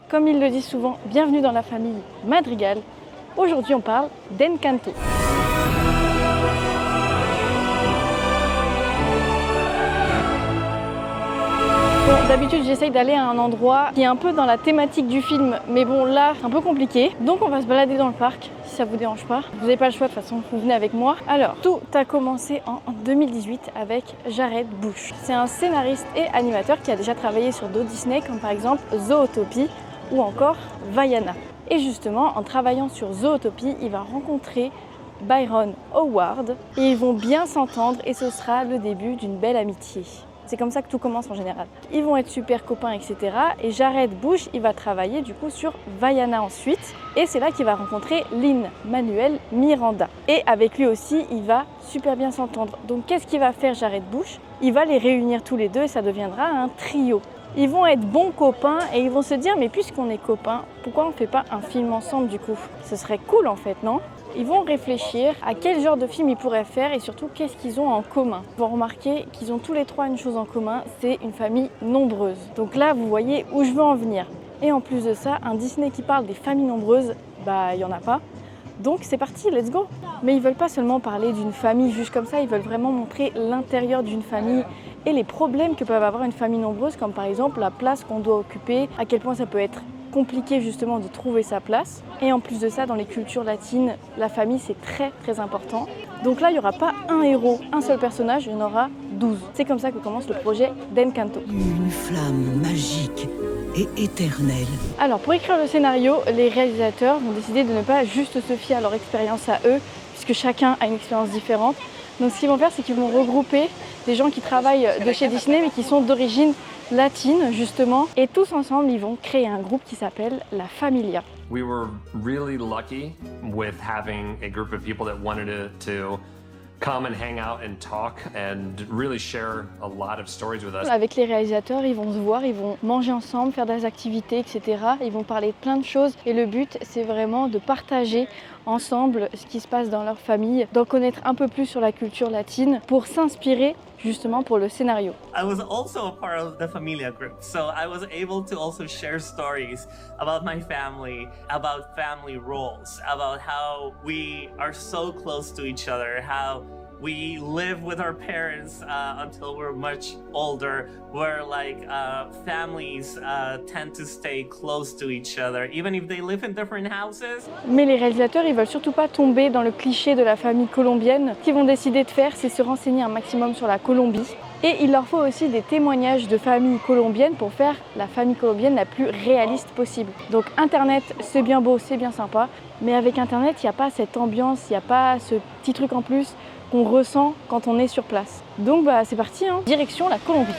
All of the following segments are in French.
Comme ils le disent souvent, bienvenue dans la famille Madrigal. Aujourd'hui on parle d'Encanto. Bon, d'habitude j'essaye d'aller à un endroit qui est un peu dans la thématique du film, mais bon là c'est un peu compliqué. Donc on va se balader dans le parc, si ça vous dérange pas. Vous n'avez pas le choix, de toute façon vous venez avec moi. Alors, tout a commencé en 2018 avec Jared Bush. C'est un scénariste et animateur qui a déjà travaillé sur d'autres Disney, comme par exemple Zootopie ou encore Vaiana. Et justement, en travaillant sur Zootopie, il va rencontrer Byron Howard et ils vont bien s'entendre et ce sera le début d'une belle amitié. C'est comme ça que tout commence en général. Ils vont être super copains, etc. Et Bush, il va travailler du coup sur Vaiana ensuite. Et c'est là qu'il va rencontrer Lin-Manuel Miranda. Et avec lui aussi, il va super bien s'entendre. Donc qu'est-ce qu'il va faire Jared Bush? Il va les réunir tous les deux et ça deviendra un trio. Ils vont être bons copains et ils vont se dire mais puisqu'on est copains, pourquoi on ne fait pas un film ensemble du coup? Ce serait cool en fait, non? Ils vont réfléchir à quel genre de film ils pourraient faire et surtout qu'est-ce qu'ils ont en commun. Ils vont remarquer qu'ils ont tous les trois une chose en commun, c'est une famille nombreuse. Donc là, vous voyez où je veux en venir. Et en plus de ça, un Disney qui parle des familles nombreuses, bah il n'y en a pas. Donc c'est parti, let's go! Mais ils veulent pas seulement parler d'une famille juste comme ça, ils veulent vraiment montrer l'intérieur d'une famille et les problèmes que peuvent avoir une famille nombreuse, comme par exemple la place qu'on doit occuper, à quel point ça peut être compliqué justement de trouver sa place. Et en plus de ça, dans les cultures latines, la famille c'est très très important. Donc là, il n'y aura pas un héros, un seul personnage, il y en aura 12. C'est comme ça que commence le projet d'Encanto. Une flamme magique et éternelle. Alors pour écrire le scénario, les réalisateurs vont décider de ne pas juste se fier à leur expérience à eux, puisque chacun a une expérience différente. Donc ce qu'ils vont faire, c'est qu'ils vont regrouper des gens qui travaillent de chez Disney mais qui sont d'origine latine justement. Et tous ensemble, ils vont créer un groupe qui s'appelle La Familia. We were really lucky with having a group of people that wanted to come and hang out and talk and really share a lot of stories with us. Avec les réalisateurs, ils vont se voir, ils vont manger ensemble, faire des activités, etc. Ils vont parler de plein de choses et le but, c'est vraiment de partager ensemble ce qui se passe dans leur famille, d'en connaître un peu plus sur la culture latine pour s'inspirer justement pour le scénario. I was also a part of the Familia group, so I was able to also share stories about my family, about family roles, about how we are so close to each other, how we live with our parents until we're much older, where families tend to stay close to each other, even if they live in different houses. Mais les réalisateurs, ils veulent surtout pas tomber dans le cliché de la famille colombienne. Ce qu'ils vont décider de faire, c'est se renseigner un maximum sur la Colombie. Et il leur faut aussi des témoignages de familles colombiennes pour faire la famille colombienne la plus réaliste possible. Donc Internet, c'est bien beau, c'est bien sympa, mais avec Internet, il n'y a pas cette ambiance, il n'y a pas ce petit truc en plus qu'on ressent quand on est sur place. Donc bah c'est parti, hein. Direction la Colombie.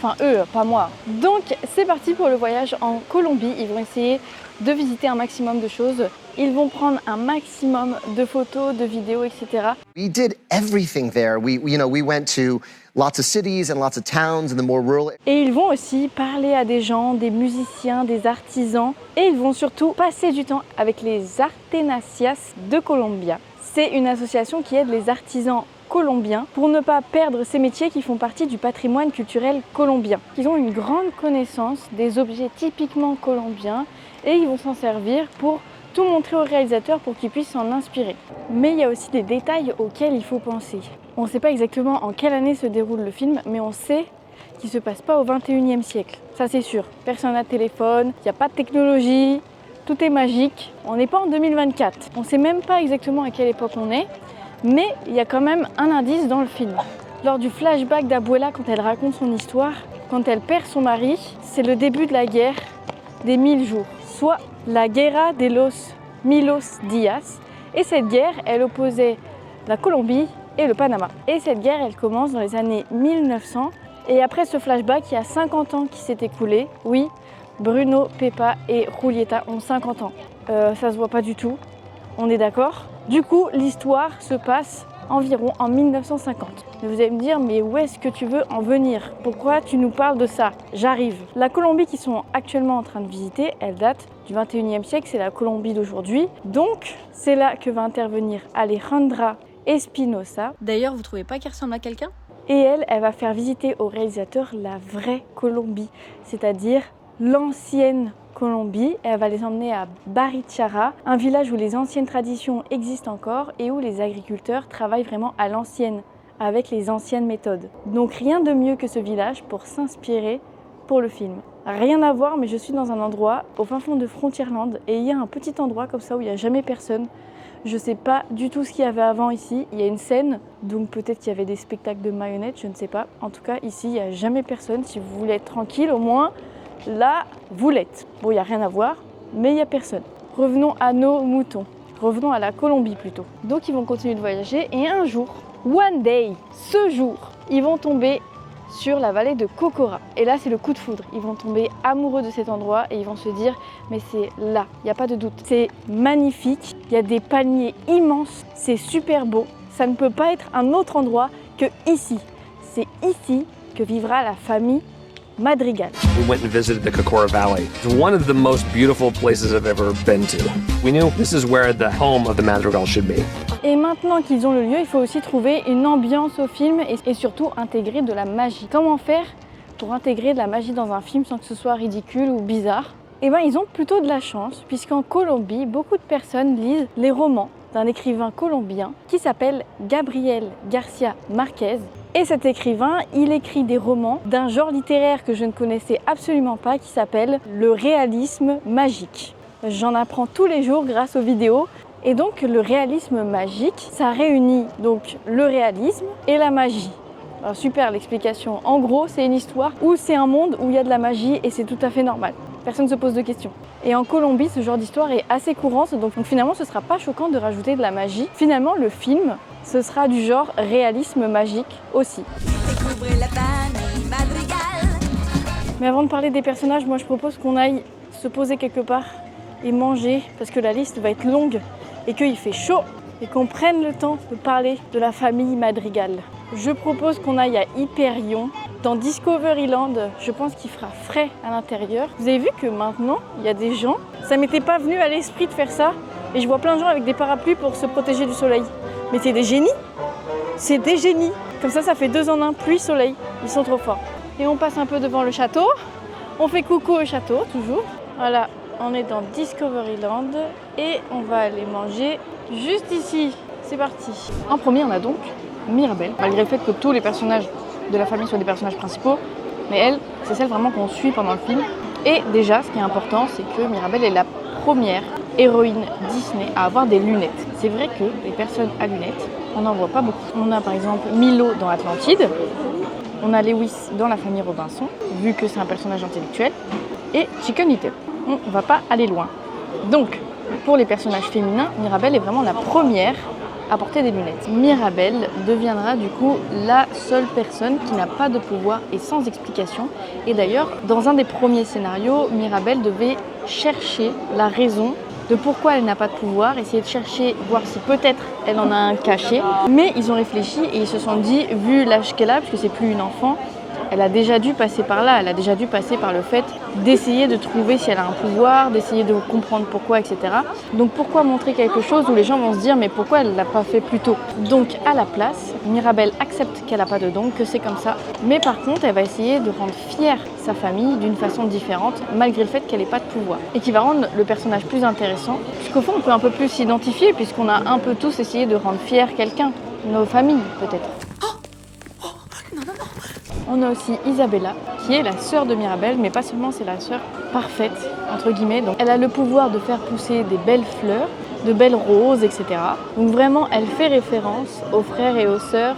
Enfin eux, pas moi. Donc c'est parti pour le voyage en Colombie. Ils vont essayer de visiter un maximum de choses. Ils vont prendre un maximum de photos, de vidéos, etc. We did everything there. We went to lots of cities and lots of towns in the more rural. Et ils vont aussi parler à des gens, des musiciens, des artisans. Et ils vont surtout passer du temps avec les Artenacias de Colombia. C'est une association qui aide les artisans colombiens pour ne pas perdre ces métiers qui font partie du patrimoine culturel colombien. Ils ont une grande connaissance des objets typiquement colombiens et ils vont s'en servir pour tout montrer aux réalisateurs pour qu'ils puissent s'en inspirer. Mais il y a aussi des détails auxquels il faut penser. On ne sait pas exactement en quelle année se déroule le film, mais on sait qu'il ne se passe pas au 21e siècle. Ça c'est sûr. Personne n'a de téléphone, il n'y a pas de technologie, tout est magique. On n'est pas en 2024. On ne sait même pas exactement à quelle époque on est, mais il y a quand même un indice dans le film. Lors du flashback d'Abuela, quand elle raconte son histoire, quand elle perd son mari, c'est le début de la guerre des 1000 jours, soit la Guerra de los Milos Días. Et cette guerre, elle opposait la Colombie et le Panama. Et cette guerre, elle commence dans les années 1900. Et après ce flashback, il y a 50 ans qui s'est écoulé. Oui, Bruno, Pepa et Julieta ont 50 ans. Ça se voit pas du tout, on est d'accord? Du coup, l'histoire se passe environ en 1950. Et vous allez me dire, mais où est-ce que tu veux en venir? Pourquoi tu nous parles de ça? J'arrive. La Colombie qu'ils sont actuellement en train de visiter, elle date du 21e siècle, c'est la Colombie d'aujourd'hui. Donc, c'est là que va intervenir Alejandra Espinosa. D'ailleurs, vous trouvez pas qu'elle ressemble à quelqu'un? Et elle va faire visiter au réalisateur la vraie Colombie, c'est-à-dire l'ancienne Colombie. Elle va les emmener à Barichara, un village où les anciennes traditions existent encore et où les agriculteurs travaillent vraiment à l'ancienne, avec les anciennes méthodes. Donc rien de mieux que ce village pour s'inspirer pour le film. Rien à voir, mais je suis dans un endroit au fin fond de Frontierland et il y a un petit endroit comme ça où il n'y a jamais personne. Je sais pas du tout ce qu'il y avait avant ici. Il y a une scène, donc peut-être qu'il y avait des spectacles de marionnettes, je ne sais pas. En tout cas, ici, il n'y a jamais personne. Si vous voulez être tranquille, au moins, là, vous l'êtes. Bon, il n'y a rien à voir, mais il n'y a personne. Revenons à nos moutons. Revenons à la Colombie plutôt. Donc, ils vont continuer de voyager et un jour, one day, ce jour, ils vont tomber sur la vallée de Cocora. Et là, c'est le coup de foudre. Ils vont tomber amoureux de cet endroit et ils vont se dire mais c'est là, il n'y a pas de doute. C'est magnifique, il y a des palmiers immenses, c'est super beau. Ça ne peut pas être un autre endroit que ici. C'est ici que vivra la famille Madrigal. We went and visited the Cocora Valley. It's one of the most beautiful places I've ever been to. We knew this is where the home of the Madrigal should be. Et maintenant qu'ils ont le lieu, il faut aussi trouver une ambiance au film et surtout intégrer de la magie. Comment faire pour intégrer de la magie dans un film sans que ce soit ridicule ou bizarre? Eh bien, ils ont plutôt de la chance, puisqu'en Colombie, beaucoup de personnes lisent les romans d'un écrivain colombien qui s'appelle Gabriel Garcia Marquez. Et cet écrivain, il écrit des romans d'un genre littéraire que je ne connaissais absolument pas, qui s'appelle le réalisme magique. J'en apprends tous les jours grâce aux vidéos. Et donc le réalisme magique, ça réunit donc le réalisme et la magie. Alors, super l'explication. En gros, c'est une histoire où c'est un monde où il y a de la magie et c'est tout à fait normal. Personne ne se pose de questions. Et en Colombie, ce genre d'histoire est assez courante, donc finalement ce ne sera pas choquant de rajouter de la magie. Finalement, le film, ce sera du genre réalisme magique aussi. Mais avant de parler des personnages, moi je propose qu'on aille se poser quelque part et manger, parce que la liste va être longue et qu'il fait chaud, et qu'on prenne le temps de parler de la famille Madrigal. Je propose qu'on aille à Hyperion, dans Discoveryland. Je pense qu'il fera frais à l'intérieur. Vous avez vu que maintenant, il y a des gens, ça m'était pas venu à l'esprit de faire ça, et je vois plein de gens avec des parapluies pour se protéger du soleil. Mais c'est des génies. C'est des génies. Comme ça fait 2 en 1, pluie, soleil. Ils sont trop forts. Et on passe un peu devant le château. On fait coucou au château, toujours. Voilà, on est dans Discoveryland et on va aller manger juste ici. C'est parti. En premier, on a donc Mirabel. Malgré le fait que tous les personnages de la famille soient des personnages principaux, mais elle, c'est celle vraiment qu'on suit pendant le film. Et déjà, ce qui est important, c'est que Mirabel est la première héroïne Disney à avoir des lunettes. C'est vrai que les personnes à lunettes, on n'en voit pas beaucoup. On a par exemple Milo dans Atlantide, on a Lewis dans La famille Robinson, vu que c'est un personnage intellectuel, et Chicken Little. On ne va pas aller loin. Donc, pour les personnages féminins, Mirabel est vraiment la première à porter des lunettes. Mirabel deviendra du coup la seule personne qui n'a pas de pouvoir et sans explication. Et d'ailleurs, dans un des premiers scénarios, Mirabel devait chercher la raison de pourquoi elle n'a pas de pouvoir, essayer de chercher, voir si peut-être elle en a un caché. Mais ils ont réfléchi et ils se sont dit, vu l'âge qu'elle a, puisque c'est plus une enfant, elle a déjà dû passer par là, elle a déjà dû passer par le fait d'essayer de trouver si elle a un pouvoir, d'essayer de comprendre pourquoi, etc. Donc pourquoi montrer quelque chose où les gens vont se dire mais pourquoi elle ne l'a pas fait plus tôt? Donc à la place, Mirabel accepte qu'elle n'a pas de don, que c'est comme ça. Mais par contre, elle va essayer de rendre fière sa famille d'une façon différente, malgré le fait qu'elle n'ait pas de pouvoir. Et qui va rendre le personnage plus intéressant, puisqu'au fond on peut un peu plus s'identifier, puisqu'on a un peu tous essayé de rendre fier quelqu'un, nos familles peut-être. On a aussi Isabella, qui est la sœur de Mirabel, mais pas seulement, c'est la sœur parfaite, entre guillemets. Donc, elle a le pouvoir de faire pousser des belles fleurs, de belles roses, etc. Donc vraiment, elle fait référence aux frères et aux sœurs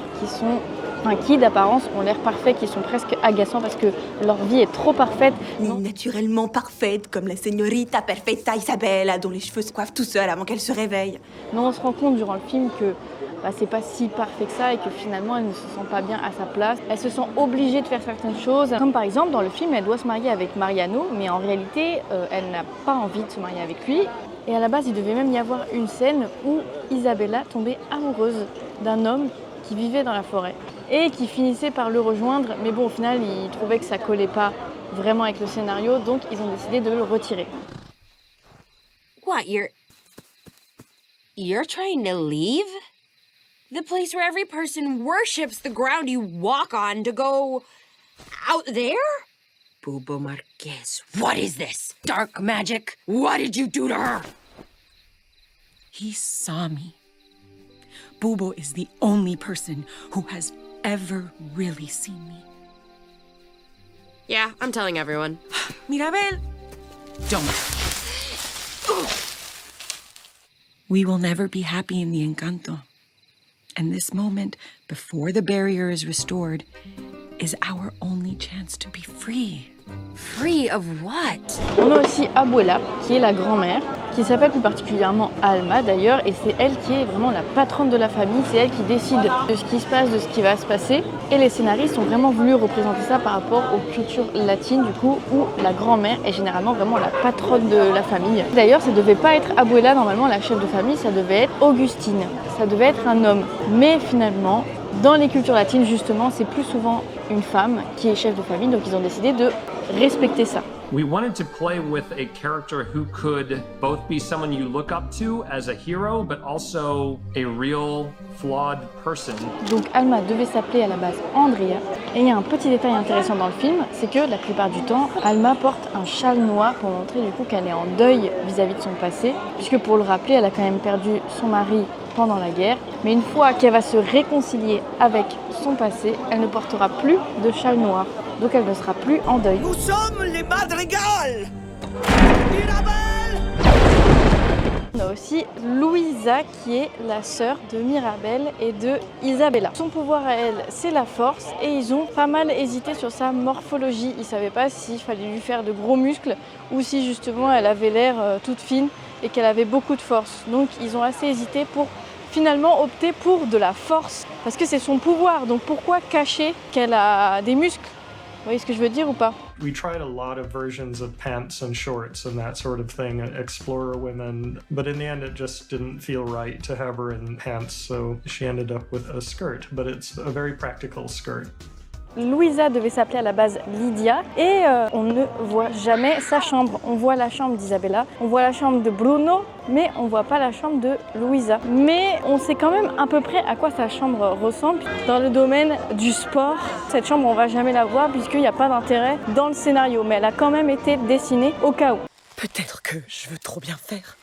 qui d'apparence ont l'air parfaits, qui sont presque agaçants parce que leur vie est trop parfaite. Naturellement parfaite, comme la señorita perfecta Isabella, dont les cheveux se coiffent tout seuls avant qu'elle se réveille. Mais on se rend compte durant le film que c'est pas si parfait que ça et que finalement elle ne se sent pas bien à sa place. Elle se sent obligée de faire certaines choses, comme par exemple dans le film elle doit se marier avec Mariano, mais en réalité elle n'a pas envie de se marier avec lui. Et à la base il devait même y avoir une scène où Isabella tombait amoureuse d'un homme qui vivait dans la forêt et qui finissait par le rejoindre, mais bon au final ils trouvaient que ça collait pas vraiment avec le scénario, donc ils ont décidé de le retirer. What, you're trying to leave? The place where every person worships the ground you walk on to go out there? Bubo Marquez, what is this? Dark magic? What did you do to her? He saw me. Bubo is the only person who has ever really seen me. Yeah, I'm telling everyone. Mirabel! Don't. We will never be happy in the Encanto. And this moment, before the barrier is restored, is our only chance to be free. Free of what? On a aussi Abuela, qui est la grand-mère, qui s'appelle plus particulièrement Alma d'ailleurs, et c'est elle qui est vraiment la patronne de la famille, c'est elle qui décide de ce qui se passe, de ce qui va se passer. Et les scénaristes ont vraiment voulu représenter ça par rapport aux cultures latines, du coup, où la grand-mère est généralement vraiment la patronne de la famille. D'ailleurs, ça devait pas être Abuela, normalement, la chef de famille, ça devait être Augustine, ça devait être un homme. Mais finalement, dans les cultures latines, justement, c'est plus souvent une femme qui est chef de famille, donc ils ont décidé de respecter ça. We wanted to play with a character who could both be someone you look up to as a hero, but also a real flawed person. Donc Alma devait s'appeler à la base Andrea. Et il y a un petit détail intéressant dans le film, c'est que la plupart du temps, Alma porte un châle noir pour montrer du coup qu'elle est en deuil vis-à-vis de son passé, puisque pour le rappeler, elle a quand même perdu son mari pendant la guerre. Mais une fois qu'elle va se réconcilier avec son passé, elle ne portera plus de châle noir. Donc elle ne sera plus en deuil. Nous sommes les Madrigals! Mirabel! On a aussi Luisa qui est la sœur de Mirabel et de Isabella. Son pouvoir à elle, c'est la force et ils ont pas mal hésité sur sa morphologie. Ils ne savaient pas s'il fallait lui faire de gros muscles ou si justement elle avait l'air toute fine et qu'elle avait beaucoup de force. Donc ils ont assez hésité pour finalement opter pour de la force parce que c'est son pouvoir. Donc pourquoi cacher qu'elle a des muscles? Vous voyez ce que je veux dire ou pas? We tried a lot of versions of pants and shorts and that sort of thing, Explorer women, but in the end it just didn't feel right to have her in pants, so she ended up with a skirt, but it's a very practical skirt. Luisa devait s'appeler à la base Lydia et on ne voit jamais sa chambre. On voit la chambre d'Isabella, on voit la chambre de Bruno, mais on voit pas la chambre de Luisa. Mais on sait quand même à peu près à quoi sa chambre ressemble. Dans le domaine du sport, cette chambre on va jamais la voir puisqu'il n'y a pas d'intérêt dans le scénario, mais elle a quand même été dessinée au cas où. Peut-être que je veux trop bien faire.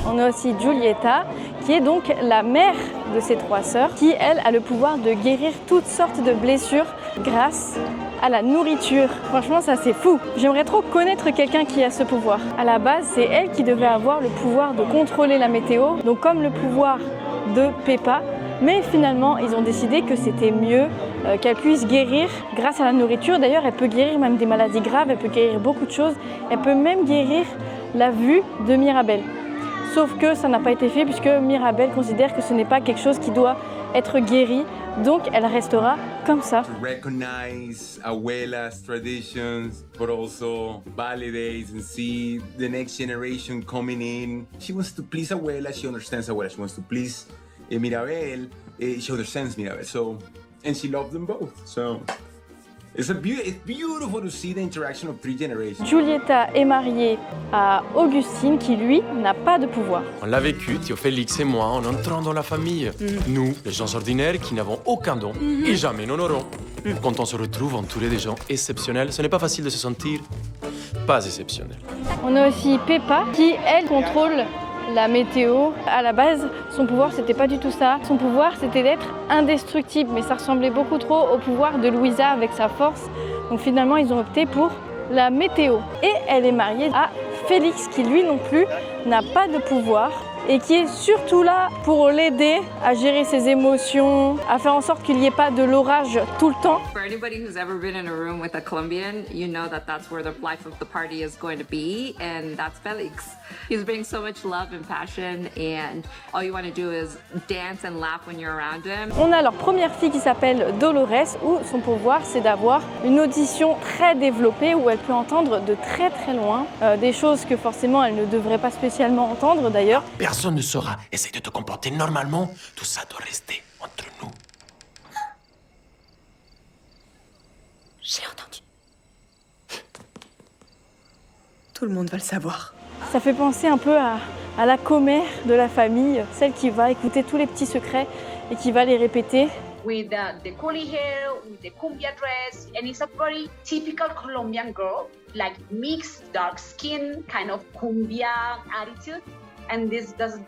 On a aussi Giulietta, qui est donc la mère de ces trois sœurs, qui, elle, a le pouvoir de guérir toutes sortes de blessures grâce à la nourriture. Franchement, ça c'est fou. J'aimerais trop connaître quelqu'un qui a ce pouvoir. À la base, c'est elle qui devait avoir le pouvoir de contrôler la météo, donc comme le pouvoir de Peppa. Mais finalement, ils ont décidé que c'était mieux qu'elle puisse guérir grâce à la nourriture. D'ailleurs, elle peut guérir même des maladies graves, elle peut guérir beaucoup de choses. Elle peut même guérir la vue de Mirabel. Sauf que ça n'a pas été fait puisque Mirabel considère que ce n'est pas quelque chose qui doit être guéri, donc elle restera comme ça. To recognize abuela's traditions, but also validate and see the next generation coming in. She wants to please abuela, she understands abuela. She wants to please Mirabel, she understands Mirabel. So, and she loves them both. So. It's beautiful to see the interaction of three generations. Giulietta est mariée à Augustine qui, lui, n'a pas de pouvoir. On l'a vécu, Théo Félix et moi, en entrant dans la famille. Nous, les gens ordinaires qui n'avons aucun don et jamais n'en aurons. Quand on se retrouve entouré des gens exceptionnels, ce n'est pas facile de se sentir pas exceptionnel. On a aussi Peppa qui, elle, contrôle la météo. À la base, son pouvoir, c'était pas du tout ça. Son pouvoir, c'était d'être indestructible, mais ça ressemblait beaucoup trop au pouvoir de Luisa avec sa force. Donc finalement, ils ont opté pour la météo. Et elle est mariée à Félix, qui lui non plus n'a pas de pouvoir et qui est surtout là pour l'aider à gérer ses émotions, à faire en sorte qu'il n'y ait pas de l'orage tout le temps. For anybody who's ever been in a room with a Colombian, you know that that's where the life of the party is going to be, and that's Felix. He's bringing so much love and passion, and all you want to do is dance and laugh when you're around him. On a leur première fille qui s'appelle Dolores, où son pouvoir c'est d'avoir une audition très développée, où elle peut entendre de très très loin, des choses que forcément elle ne devrait pas spécialement entendre d'ailleurs. Personne ne saura. Essaye de te comporter normalement. Tout ça doit rester entre nous. J'ai entendu. Tout le monde va le savoir. Ça fait penser un peu à à la commère de la famille, celle qui va écouter tous les petits secrets et qui va les répéter. With the curly hair, with the cumbia dress, and it's a very typical Colombian girl, like mixed dark skin, kind of cumbia attitude. And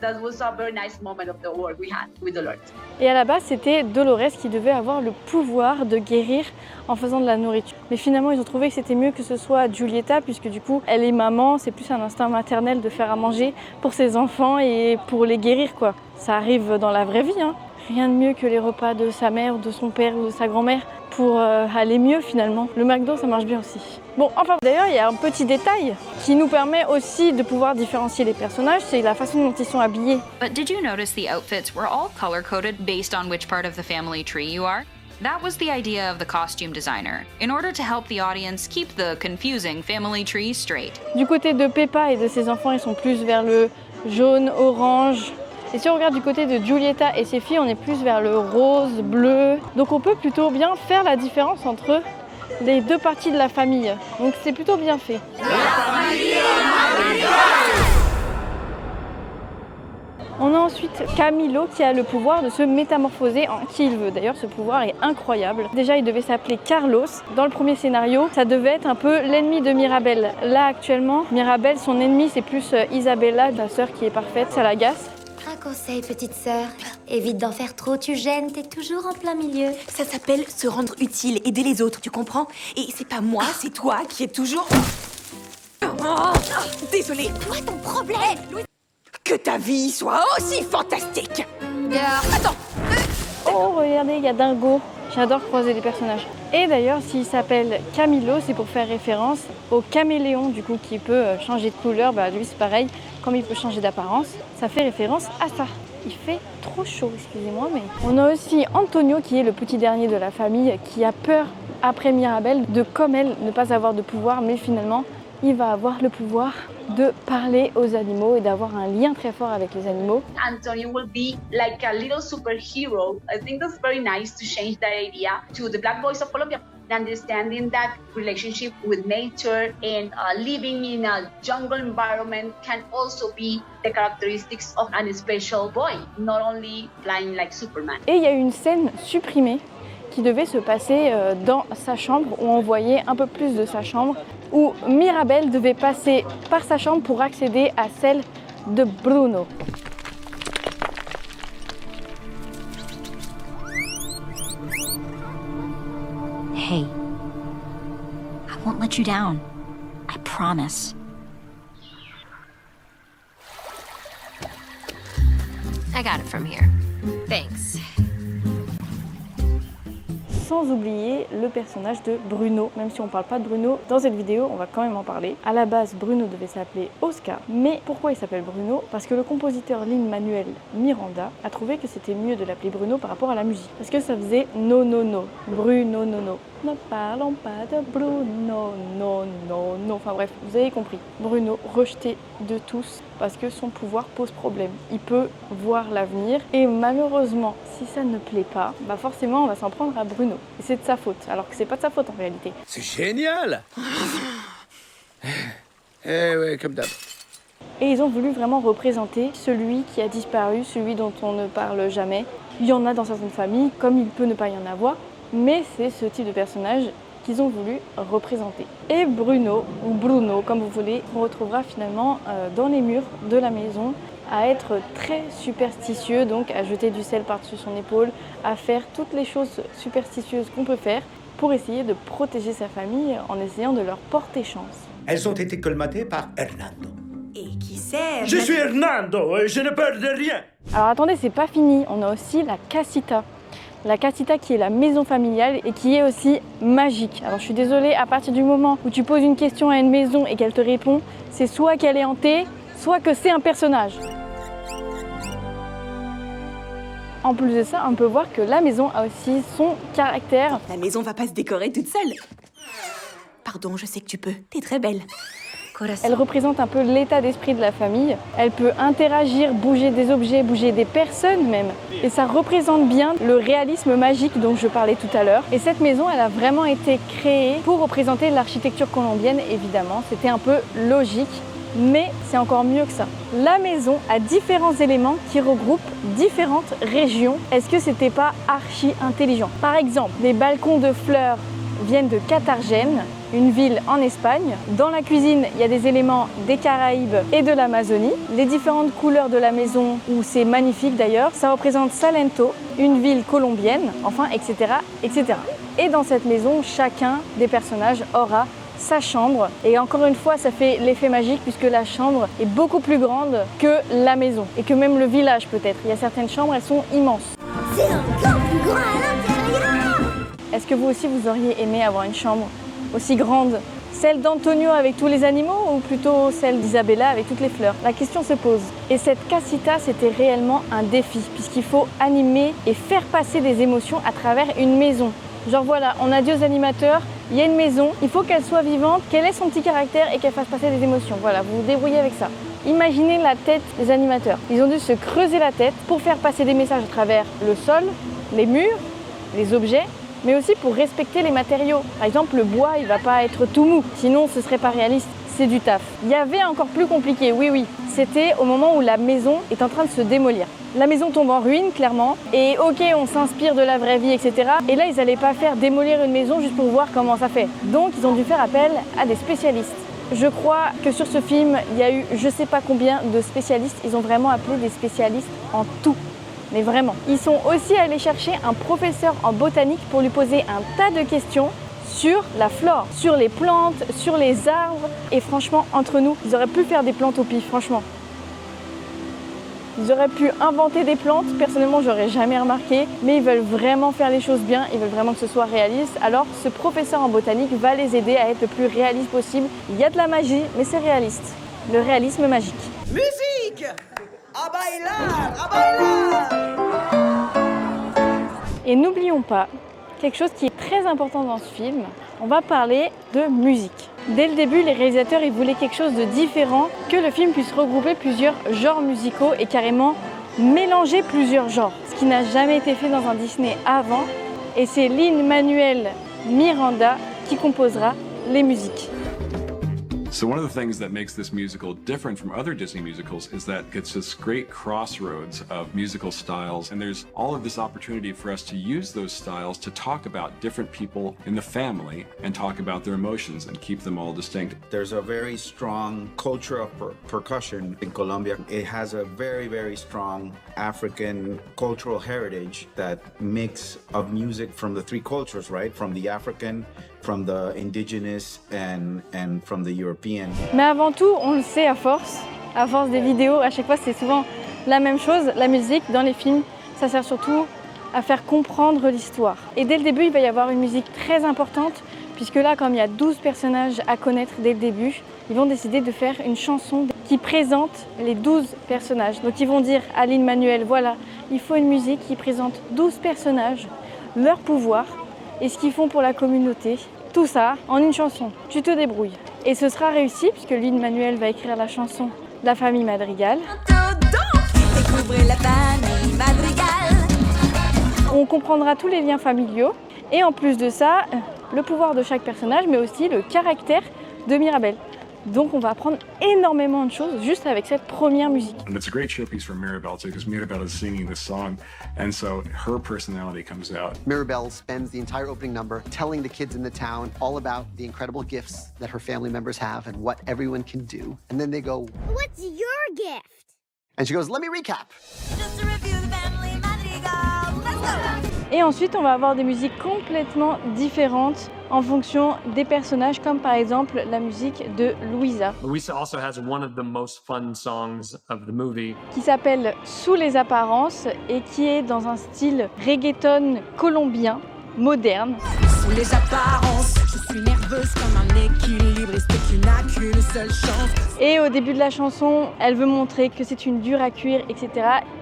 that was a very nice moment of the work we had with Dolores. Et à la base, c'était Dolores qui devait avoir le pouvoir de guérir en faisant de la nourriture. Mais finalement, ils ont trouvé que c'était mieux que ce soit Giulietta, puisque du coup, elle est maman, c'est plus un instinct maternel de faire à manger pour ses enfants et pour les guérir, quoi. Ça arrive dans la vraie vie, hein. Rien de mieux que les repas de sa mère, de son père ou de sa grand-mère pour aller mieux finalement. Le McDo, ça marche bien aussi. Bon, enfin d'ailleurs, il y a un petit détail qui nous permet aussi de pouvoir différencier les personnages, c'est la façon dont ils sont habillés. But did you notice the outfits were all color-coded based on which part of the family tree you are? That was the idea of the costume designer, in order to help the audience keep the confusing family tree straight. Du côté de Peppa et de ses enfants, ils sont plus vers le jaune, orange. Et si on regarde du côté de Giulietta et ses filles, on est plus vers le rose, bleu. Donc on peut plutôt bien faire la différence entre les deux parties de la famille. Donc c'est plutôt bien fait. On a ensuite Camilo qui a le pouvoir de se métamorphoser en qui il veut. D'ailleurs, ce pouvoir est incroyable. Déjà, il devait s'appeler Carlos. Dans le premier scénario, ça devait être un peu l'ennemi de Mirabel. Là, actuellement, Mirabel, son ennemi, c'est plus Isabella, la sœur qui est parfaite. Ça l'agace. Un conseil, petite sœur. Évite d'en faire trop, tu gênes, t'es toujours en plein milieu. Ça s'appelle se rendre utile, aider les autres, tu comprends? Et c'est pas moi, c'est toi qui es toujours... Oh, désolée. Quoi ton problème, Louis? Que ta vie soit aussi fantastique. Attends. Oh, regardez, il y a Dingo. J'adore croiser les personnages. Et d'ailleurs, s'il s'appelle Camilo, c'est pour faire référence au caméléon, du coup, qui peut changer de couleur. Bah, lui, c'est pareil, comme il peut changer d'apparence, ça fait référence à ça. Il fait trop chaud, excusez-moi, mais... On a aussi Antonio, qui est le petit dernier de la famille, qui a peur, après Mirabel, de, comme elle, ne pas avoir de pouvoir, mais finalement, il va avoir le pouvoir de parler aux animaux et d'avoir un lien très fort avec les animaux. Antonio will be like a little superhero. I think that's very nice to change that idea to the Black Boys of Colombia. Understanding that relationship with nature and living in a jungle environment can also be the characteristics of a special boy, not only flying like Superman. Et il y a une scène supprimée qui devait se passer dans sa chambre, où on voyait un peu plus de sa chambre, où Mirabel devait passer par sa chambre pour accéder à celle de Bruno. Hey, I won't let you down. I promise. I got it from here. Thanks. Sans oublier le personnage de Bruno, même si on ne parle pas de Bruno dans cette vidéo, on va quand même en parler. À la base, Bruno devait s'appeler Oscar, mais pourquoi il s'appelle Bruno? Parce que le compositeur Lin-Manuel Miranda a trouvé que c'était mieux de l'appeler Bruno par rapport à la musique. Parce que ça faisait no no no, Bruno no no. Ne parlons pas de Bruno, non, non, non. Enfin bref, vous avez compris. Bruno, rejeté de tous parce que son pouvoir pose problème. Il peut voir l'avenir et malheureusement, si ça ne plaît pas, bah forcément on va s'en prendre à Bruno. Et c'est de sa faute, alors que c'est pas de sa faute en réalité. C'est génial. Eh ouais, comme d'hab. Et ils ont voulu vraiment représenter celui qui a disparu, celui dont on ne parle jamais. Il y en a dans certaines familles, comme il peut ne pas y en avoir. Mais c'est ce type de personnage qu'ils ont voulu représenter. Et Bruno, ou Bruno comme vous voulez, on retrouvera finalement dans les murs de la maison à être très superstitieux, donc à jeter du sel par-dessus son épaule, à faire toutes les choses superstitieuses qu'on peut faire pour essayer de protéger sa famille en essayant de leur porter chance. Elles ont été colmatées par Hernando. Et qui c'est? Je suis Hernando et je ne peur de rien. Alors attendez, c'est pas fini, on a aussi la casita. La casita qui est la maison familiale et qui est aussi magique. Alors je suis désolée, à partir du moment où tu poses une question à une maison et qu'elle te répond, c'est soit qu'elle est hantée, soit que c'est un personnage. En plus de ça, on peut voir que la maison a aussi son caractère. La maison va pas se décorer toute seule. Pardon, je sais que tu peux. T'es très belle. Elle représente un peu l'état d'esprit de la famille. Elle peut interagir, bouger des objets, bouger des personnes même. Et ça représente bien le réalisme magique dont je parlais tout à l'heure. Et cette maison, elle a vraiment été créée pour représenter l'architecture colombienne, évidemment. C'était un peu logique. Mais c'est encore mieux que ça. La maison a différents éléments qui regroupent différentes régions. Est-ce que c'était pas archi intelligent? Par exemple, les balcons de fleurs viennent de Carthagène, une ville en Espagne. Dans la cuisine, il y a des éléments des Caraïbes et de l'Amazonie. Les différentes couleurs de la maison, où c'est magnifique d'ailleurs, ça représente Salento, une ville colombienne, enfin, etc., etc. Et dans cette maison, chacun des personnages aura sa chambre. Et encore une fois, ça fait l'effet magique puisque la chambre est beaucoup plus grande que la maison. Et que même le village peut-être. Il y a certaines chambres, elles sont immenses. C'est encore plus grand à l'intérieur. Est-ce que vous aussi, vous auriez aimé avoir une chambre aussi grande? Celle d'Antonio avec tous les animaux ou plutôt celle d'Isabella avec toutes les fleurs? La question se pose. Et cette casita, c'était réellement un défi puisqu'il faut animer et faire passer des émotions à travers une maison. Genre voilà, on a dit aux animateurs, il y a une maison, il faut qu'elle soit vivante, qu'elle ait son petit caractère et qu'elle fasse passer des émotions. Voilà, vous vous débrouillez avec ça. Imaginez la tête des animateurs. Ils ont dû se creuser la tête pour faire passer des messages à travers le sol, les murs, les objets, mais aussi pour respecter les matériaux. Par exemple, le bois, il va pas être tout mou, sinon ce serait pas réaliste. C'est du taf. Il y avait encore plus compliqué, oui. C'était au moment où la maison est en train de se démolir. La maison tombe en ruine, clairement, et ok, on s'inspire de la vraie vie, etc. Et là, ils n'allaient pas faire démolir une maison juste pour voir comment ça fait. Donc, ils ont dû faire appel à des spécialistes. Je crois que sur ce film, il y a eu je sais pas combien de spécialistes. Ils ont vraiment appelé des spécialistes en tout. Mais vraiment. Ils sont aussi allés chercher un professeur en botanique pour lui poser un tas de questions sur la flore, sur les plantes, sur les arbres. Et franchement, entre nous, ils auraient pu faire des plantes au pif, franchement. Ils auraient pu inventer des plantes, personnellement j'aurais jamais remarqué, mais ils veulent vraiment faire les choses bien, ils veulent vraiment que ce soit réaliste. Alors ce professeur en botanique va les aider à être le plus réaliste possible. Il y a de la magie, mais c'est réaliste. Le réalisme magique. Musique! A bailar! A bailar! Et n'oublions pas quelque chose qui est très important dans ce film, on va parler de musique. Dès le début, les réalisateurs ils voulaient quelque chose de différent, que le film puisse regrouper plusieurs genres musicaux et carrément mélanger plusieurs genres, ce qui n'a jamais été fait dans un Disney avant. Et c'est Lin-Manuel Miranda qui composera les musiques. So one of the things that makes this musical different from other Disney musicals is that it's this great crossroads of musical styles, and there's all of this opportunity for us to use those styles to talk about different people in the family and talk about their emotions and keep them all distinct. There's a very strong culture of percussion in Colombia. It has a very, very strong African cultural heritage, that mix of music from the three cultures, right? From the African, from the indigenous and from the European. Mais avant tout, on le sait à force des vidéos, à chaque fois c'est souvent la même chose. La musique dans les films, ça sert surtout à faire comprendre l'histoire. Et dès le début, il va y avoir une musique très importante, puisque là, comme il y a 12 personnages à connaître dès le début, ils vont décider de faire une chanson qui présente les 12 personnages. Donc ils vont dire à Lin-Manuel, voilà, il faut une musique qui présente 12 personnages, leur pouvoir et ce qu'ils font pour la communauté. Tout ça en une chanson. Tu te débrouilles. Et ce sera réussi puisque Lin-Manuel va écrire la chanson de la famille Madrigal. On comprendra tous les liens familiaux et en plus de ça, le pouvoir de chaque personnage, mais aussi le caractère de Mirabel. Donc on va apprendre énormément de choses juste avec cette première musique. And it's a great showpiece for Mirabel too, because Mirabel is singing this song, and so her personality comes out. Mirabel spends the entire opening number telling the kids in the town all about the incredible gifts that her family members have and what everyone can do. And then they go, What's your gift? and she goes, let me recap. Just to review the family Madrigal. Let's go! Et ensuite, on va avoir des musiques complètement différentes en fonction des personnages, comme par exemple la musique de Louisa. Louisa also has one of the most fun songs of the movie, Qui s'appelle Sous les apparences et qui est dans un style reggaeton colombien, moderne. Sous les apparences, je suis nerveuse comme un équilibriste qui n'a qu'une seule chance. Et au début de la chanson, elle veut montrer que c'est une dure à cuire, etc.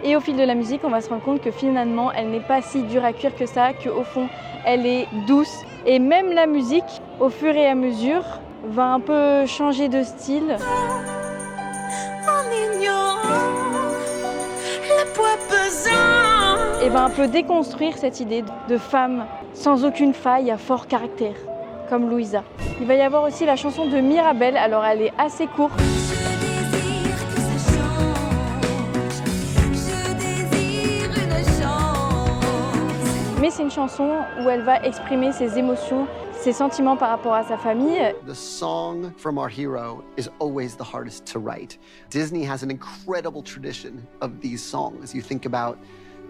Et au fil de la musique, on va se rendre compte que finalement, elle n'est pas si dure à cuire que ça, qu'au fond, elle est douce. Et même la musique, au fur et à mesure, va un peu changer de style. En ignorant le poids pesant. Et va un peu déconstruire cette idée de femme sans aucune faille à fort caractère, comme Louisa. Il va y avoir aussi la chanson de Mirabel, alors elle est assez courte. Je mais c'est une chanson où elle va exprimer ses émotions, ses sentiments par rapport à sa famille. The song from our hero is always the hardest to write. Disney has an incredible tradition of these songs. You think about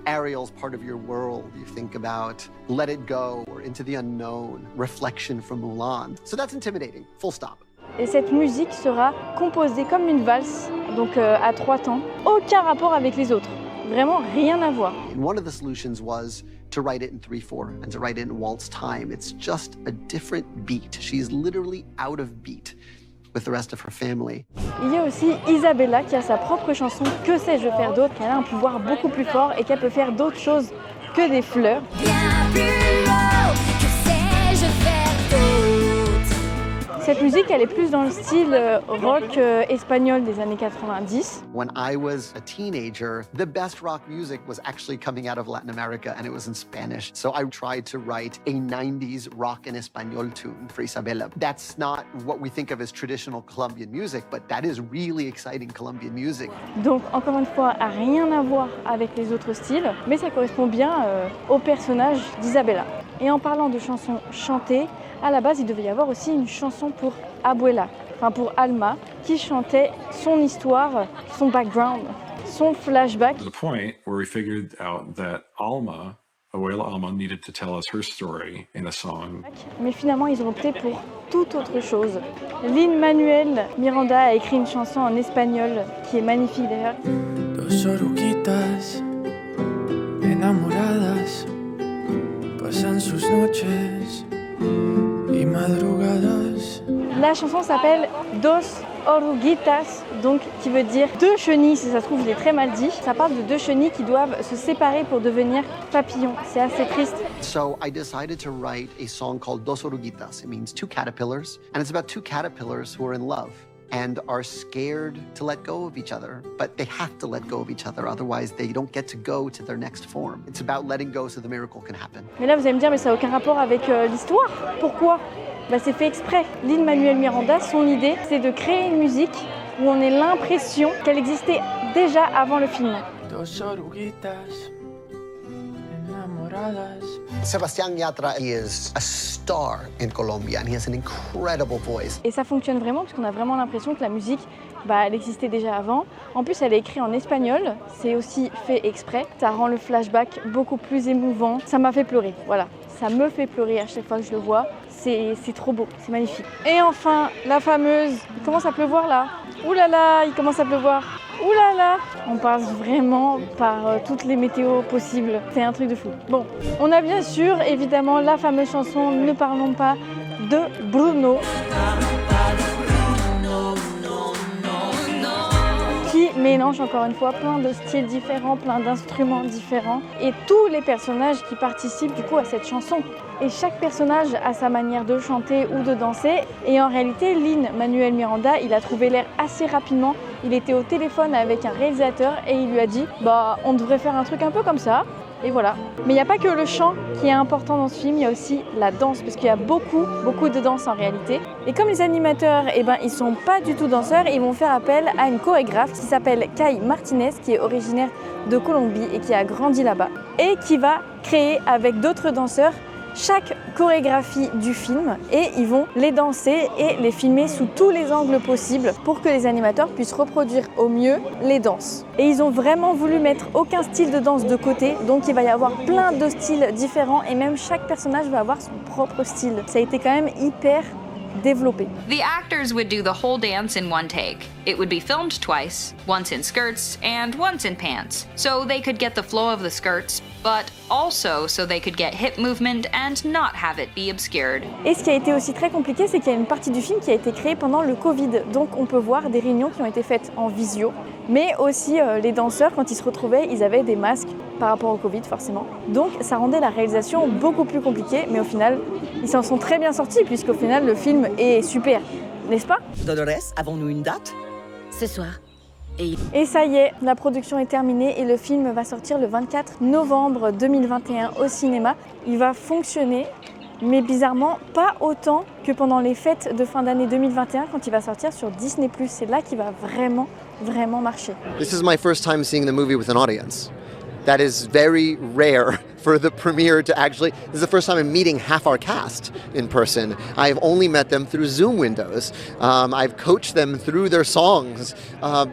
Ariel's Part of Your World, you think about Let It Go or Into the Unknown, Reflection from Mulan. So that's intimidating, full stop. Et cette musique sera composée comme une valse, donc à 3 temps. Aucun rapport avec les autres, vraiment rien à voir. And one of the solutions was to write it in 3/4 and to write it in waltz time. It's just a different beat. She's literally out of beat with the rest of her family. Il y a aussi Isabella qui a sa propre chanson Que sais-je faire d'autre, qu'elle a un pouvoir beaucoup plus fort et qu'elle peut faire d'autres choses que des fleurs. Cette musique, elle est plus dans le style rock espagnol des années 90. When I was a teenager, the best rock music was actually coming out of Latin America and it was in Spanish. So I tried to write a 90s rock en español tune for Isabella. That's not what we think of as traditional Colombian music, but that is really exciting Colombian music. Donc encore une fois, rien à voir avec les autres styles, mais ça correspond bien au personnage d'Isabella. Et en parlant de chansons chantées, à la base, il devait y avoir aussi une chanson pour Abuela, enfin pour Alma, qui chantait son histoire, son background, son flashback. The point where we figured out that Abuela Alma needed to tell us her story in a song. Mais finalement, ils ont opté pour toute autre chose. Lin-Manuel Miranda a écrit une chanson en espagnol qui est magnifique d'ailleurs. Dos oruguitas enamoradas pasan sus noches y madrugadas. La chanson s'appelle Dos Oruguitas, donc qui veut dire deux chenilles, si ça se trouve je l'ai très mal dit. Ça parle de deux chenilles qui doivent se séparer pour devenir papillons. C'est assez triste. So I decided to write a song called Dos Oruguitas. It means two caterpillars, and it's about two caterpillars who are in love and are scared to let go of each other, but they have to let go of each other, otherwise they don't get to go to their next form. It's about letting go so the miracle can happen. Mais là vous allez me dire, mais ça n'a aucun rapport avec l'histoire. Pourquoi ? Bah, c'est fait exprès. Lin-Manuel Miranda, son idée, c'est de créer une musique où on ait l'impression qu'elle existait déjà avant le film. Dos oruguitas enamoradas. Sebastián Yatra is a star in Colombia and he has an incredible voice. Et ça fonctionne vraiment parce qu'on a vraiment l'impression que la musique, bah, elle existait déjà avant. En plus, elle est écrite en espagnol, c'est aussi fait exprès. Ça rend le flashback beaucoup plus émouvant. Ça m'a fait pleurer, voilà. Ça me fait pleurer à chaque fois que je le vois. C'est trop beau, c'est magnifique. Et enfin, la fameuse, il commence à pleuvoir là. Ouh là là, il commence à pleuvoir. Ouh là là, on passe vraiment par toutes les météos possibles. C'est un truc de fou. Bon, on a bien sûr, évidemment, la fameuse chanson Ne parlons pas de Bruno. Qui mélange encore une fois plein de styles différents, plein d'instruments différents et tous les personnages qui participent du coup à cette chanson. Et chaque personnage a sa manière de chanter ou de danser. Et en réalité, Lin-Manuel Miranda, il a trouvé l'air assez rapidement. Il était au téléphone avec un réalisateur et il lui a dit « Bah, on devrait faire un truc un peu comme ça ». Et voilà. Mais il n'y a pas que le chant qui est important dans ce film, il y a aussi la danse, parce qu'il y a beaucoup de danse en réalité. Et comme les animateurs, eh ben, ils sont pas du tout danseurs, ils vont faire appel à une chorégraphe qui s'appelle Kai Martinez, qui est originaire de Colombie et qui a grandi là-bas. Et qui va créer avec d'autres danseurs chaque chorégraphie du film et ils vont les danser et les filmer sous tous les angles possibles pour que les animateurs puissent reproduire au mieux les danses. Et ils ont vraiment voulu mettre aucun style de danse de côté, donc il va y avoir plein de styles différents et même chaque personnage va avoir son propre style. Ça a été quand même hyper développé. The actors would do the whole dance in one take. It would be filmed twice, once in skirts and once in pants, so they could get the flow of the skirts, but also so they could get hip movement and not have it be obscured. Et ce qui a été aussi très compliqué, c'est qu'il y a une partie du film qui a été créée pendant le Covid, donc on peut voir des réunions qui ont été faites en visio, mais aussi les danseurs, quand ils se retrouvaient, ils avaient des masques par rapport au Covid forcément. Donc ça rendait la réalisation beaucoup plus compliquée, mais au final, ils s'en sont très bien sortis, puisqu'au final, le film est super, n'est-ce pas? Dolores, avons-nous une date? Ce soir. Et ça y est, la production est terminée et le film va sortir le 24 novembre 2021 au cinéma. Il va fonctionner, mais bizarrement pas autant que pendant les fêtes de fin d'année 2021 quand il va sortir sur Disney+. C'est là qu'il va vraiment marcher. This is my first time seeing the movie with an audience. That is very rare for the premiere to actually, this is the first time I'm meeting half our cast in person. I've only met them through Zoom windows. I've coached them through their songs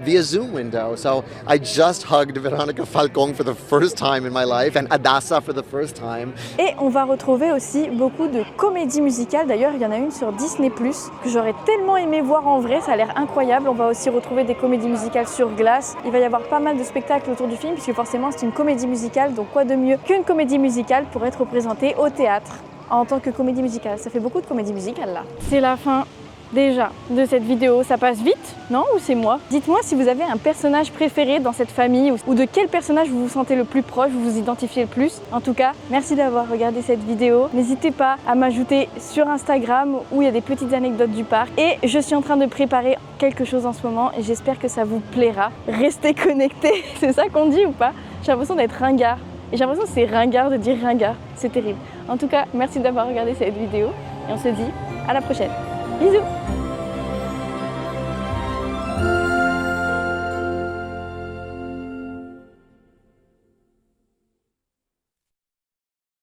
via Zoom window. So I just hugged Veronica Falcón for the first time in my life and Adassa for the first time. Et on va retrouver aussi beaucoup de comédies musicales. D'ailleurs, il y en a une sur Disney+, que j'aurais tellement aimé voir en vrai, ça a l'air incroyable. On va aussi retrouver des comédies musicales sur glace. Il va y avoir pas mal de spectacles autour du film, puisque forcément c'est une comédie musicale, donc quoi de mieux qu'une comédie musicale pour être représentée au théâtre en tant que comédie musicale. Ça fait beaucoup de comédies musicales là. C'est la fin déjà de cette vidéo, ça passe vite, non? Ou c'est moi? Dites-moi si vous avez un personnage préféré dans cette famille ou de quel personnage vous vous sentez le plus proche, vous vous identifiez le plus. En tout cas, merci d'avoir regardé cette vidéo. N'hésitez pas à m'ajouter sur Instagram où il y a des petites anecdotes du parc. Et je suis en train de préparer quelque chose en ce moment et j'espère que ça vous plaira. Restez connectés, c'est ça qu'on dit ou pas? J'ai l'impression d'être ringard. Et j'ai l'impression que c'est ringard de dire ringard. C'est terrible. En tout cas, merci d'avoir regardé cette vidéo et on se dit à la prochaine. Bisous!